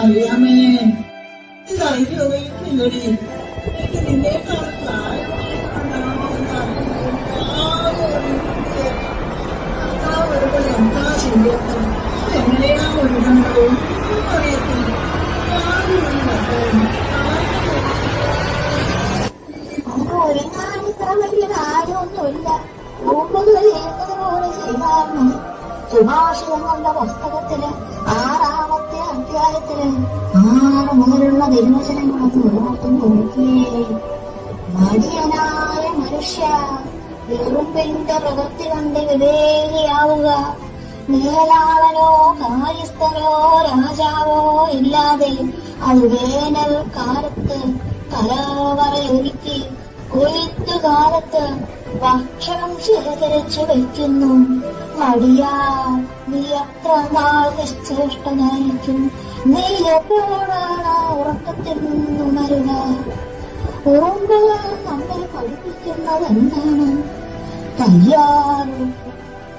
അറിയാമേ, ധൈര്യമില്ലടി. എനിക്ക് നിന്നേക്കാൾ എന്താ ചെയ്യട്ടെ? എങ്ങനെയാ ഒരുങ്ങണ്ടോ അറിയത്തില്ല. നമുക്ക് ഒരുങ്ങാൻ ഇത്ര വലിയ കാര്യമൊന്നുമില്ല. പോലെ ചെയ്താൽ മതി. സുഭാഷിതങ്ങളുടെ പുസ്തകത്തില് 6-ാമത്തെ അധ്യായത്തില് 6 മുതലുള്ള തിരുവചനങ്ങളൊക്കെ ഓർത്തും നോക്കിയേ. മടിയനായ മനുഷ്യ, വെറുപ്പിന്റെ പ്രവൃത്തി കണ്ട് വിവേകിയാവുക. മേലാളനോ കാര്യസ്ഥനോ രാജാവോ ഇല്ലാതെ അത് വേനൽ കാലത്ത് കലവറയൊരുക്കി കൊയ്ത്തുകാലത്ത് ഭക്ഷണം ശേഖരിച്ചു വയ്ക്കുന്നു. മടിയാ, നീ എത്ര നാൾ നിശ്ചേഷ്ടനായിരിക്കും? നീ എപ്പോഴാണ് ഉറക്കത്തിൽ നിന്നുണരുക? ഉറുമ്പുകൾ നമ്മെ പഠിപ്പിക്കുന്നത് എന്താണ്? തയ്യാറ്.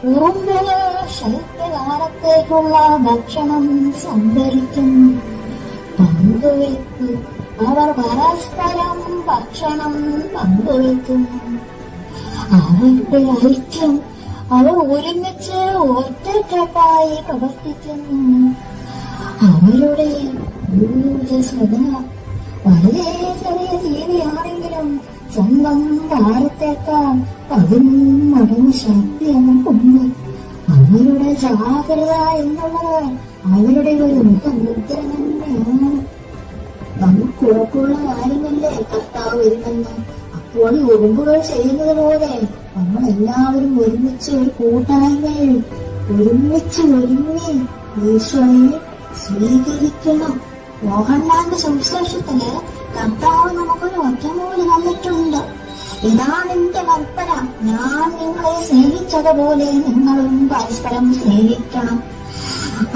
ഉറുമ്പുകൾ ശൈത്യകാലത്തേക്കുള്ള ഭക്ഷണം സംഭരിക്കുന്നു. പങ്കുവയ്പ്പ്. അവർ പരസ്പരം ഭക്ഷണം പങ്കുവയ്ക്കുന്നു. അവരുടെ ഐക്യം. അവർ ഒരുമിച്ച് ഒറ്റക്കെട്ടായി പ്രവർത്തിക്കുന്നു. അവരുടെ ഊർജ്ജസ്വത. വളരെ ചെറിയ ജീവിയാണെങ്കിലും സ്വന്തം ഭാരത്തേക്കാൾ 11 മടങ്ങ് ശക്തി അവർക്കുണ്ട്. അവരുടെ ജാഗ്രത എന്നുള്ളത് അവരുടെ ഒരു മുഖമുദ്ര തന്നെയാണ്. നമുക്ക് ഉറപ്പുള്ള കാര്യമല്ലേ കർത്താവ് വരുമെന്ന്. അപ്പോൾ ഉറുമ്പുകൾ ചെയ്യുന്നത് പോലെ നമ്മളെല്ലാവരും ഒരുമിച്ച് ഒരു കൂട്ടായ്മയിൽ ഒരുമിച്ച് ഒരുങ്ങി ഈശോയെ സ്വീകരിക്കണം. മോഹൻലാലിന്റെ സുവിശേഷത്തില് കർത്താവ് നമുക്കൊരു ഒറ്റമൂലി തന്നിട്ടുണ്ട്. ഇതാണ് എന്റെ കൽപ്പന, ഞാൻ നിങ്ങളെ സ്നേഹിച്ചതുപോലെ നിങ്ങളും പരസ്പരം സ്നേഹിക്കണം.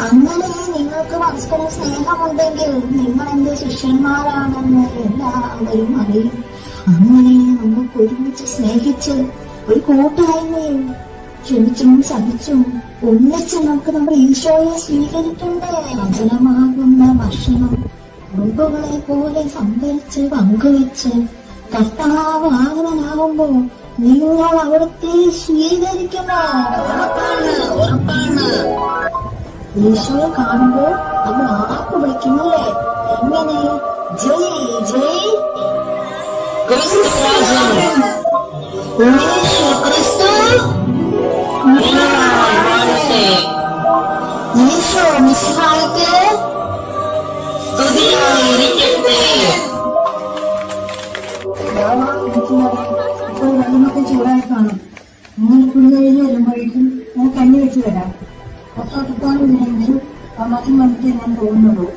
അങ്ങനെ നിങ്ങൾക്ക് പരസ്പരം സ്നേഹമുണ്ടെങ്കിൽ നിങ്ങൾ എന്റെ ശിഷ്യന്മാരാണെന്ന് എല്ലാവരും അറിയും. അങ്ങനെ നമുക്ക് ഒരുമിച്ച് സ്നേഹിച്ച് ഒരു കൂട്ടായ്മയും ക്ഷമിച്ചും സഹിച്ചും ഒന്നിച്ച് നമുക്ക് നമ്മുടെ ഈശോയെ സ്വീകരിക്കണ്ടേ. വചനമാകുന്ന ഭക്ഷണം ഉറുമ്പുകളെ പോലെ സംഭരിച്ച് പങ്കുവെച്ച് കർത്താവ് ആഗതനാകുമ്പോ നിങ്ങൾ അവിടുത്തെ സ്വീകരിക്കണം. ഉറപ്പാണ്. ഈശോയെ കാണുമ്പോൾ നമ്മൾ ആർക്ക് വിളിക്കുന്നില്ലേ? എങ്ങനെ? ജയ് ജയ് ഈശോ മിശിഹായ്ക്ക് വെള്ളമൊക്കെ ചൂടായി കാണും. അങ്ങനെ കുളി കഴിഞ്ഞ് വരുമ്പോഴേക്കും ഞാൻ കഞ്ഞി വെച്ച് വരാം. പത്താണെങ്കിൽ മാസം വന്നിട്ട് ഞാൻ പോകുന്നുള്ളൂ.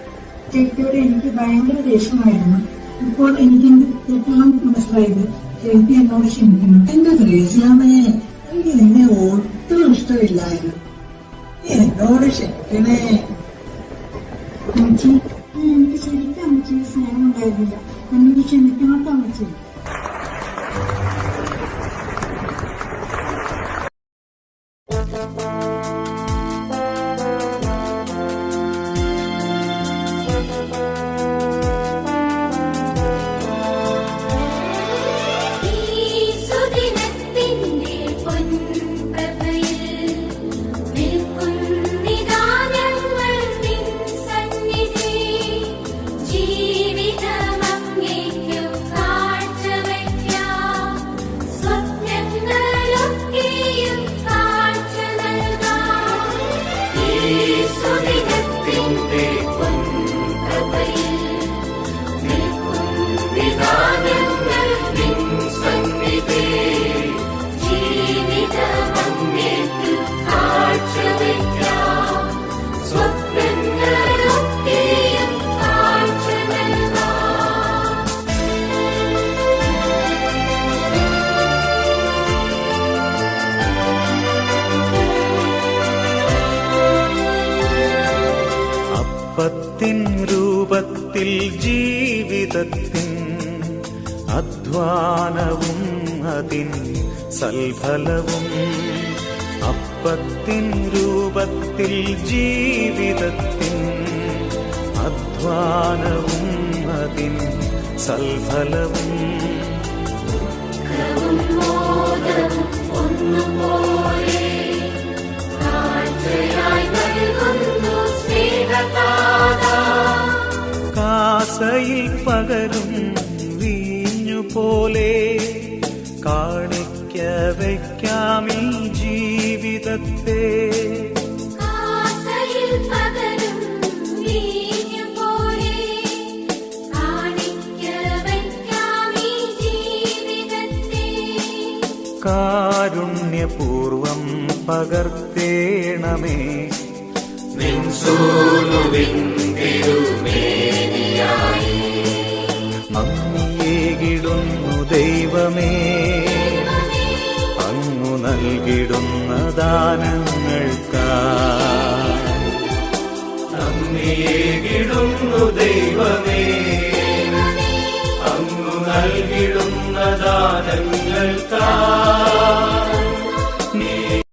ചേച്ചിയോട് എനിക്ക് ഭയങ്കര ദേഷ്യമായിരുന്നു. ഇപ്പോൾ എനിക്ക് തെറ്റാൻ മനസ്സിലായത്. ചേച്ചി എന്നോട് ക്ഷമിക്കണം. എന്റെ ത്രേസ്യാമേ, എനിക്ക് നിന്നെ ഒട്ടും ഇഷ്ടമില്ലായിരുന്നു. എന്നോട് ക്ഷമിക്കണേ. അമ്മച്ചി, എനിക്ക് ശരിക്കും അമ്മച്ചി സ്നേഹം ഉണ്ടായിരുന്നില്ല. എന്നോട് ക്ഷമിക്കണോട്ടോ അമ്മച്ചി. സുദിനത്തിന്റെ പൊൻപ്രഭയിൽ നിൽക്കും വിധാനങ്ങൾ നിൻ സന്നിധേ ജീവിതമങ്ങേറ്റു കാഴ്ചവെക്കാം സ്വപ്നങ്ങളൊക്കെയും കാഴ്ച നൽകാം. അപ്പത്തിൻ രൂപത്തിൽ ജീവിതത്തിൻ അധ്വാനവും അതിൻ സൽഫലവും അപ്പത്തിൻ രൂപത്തിൽ ജീവിതത്തിൻ അധ്വാനവും അതിൻ സൽഫലവും ഒന്നുപോലെ കാഴ്ചയായി നൽകുന്നു സ്നേഹതാതാ. കാസയിൽ പകരും വീഞ്ഞുപോലെ കാണിക്ക വയ്ക്കാം ഈ ജീവിതത്തെ. കാസയിൽ പകരും വീഞ്ഞുപോലെ കാണിക്ക വയ്ക്കാം ഈ ജീവിതത്തെ. കാരുണ്യപൂർവം പകർത്തേണമേ നിൻ സൂനുവിൻ തിരുമേനിയായി. നന്ദിയേകിടുന്നു ദൈവമേ അങ്ങു നൽകിടുന്ന ദാനങ്ങൾക്കായി. നന്ദിയേകിടുന്നു ദൈവമേ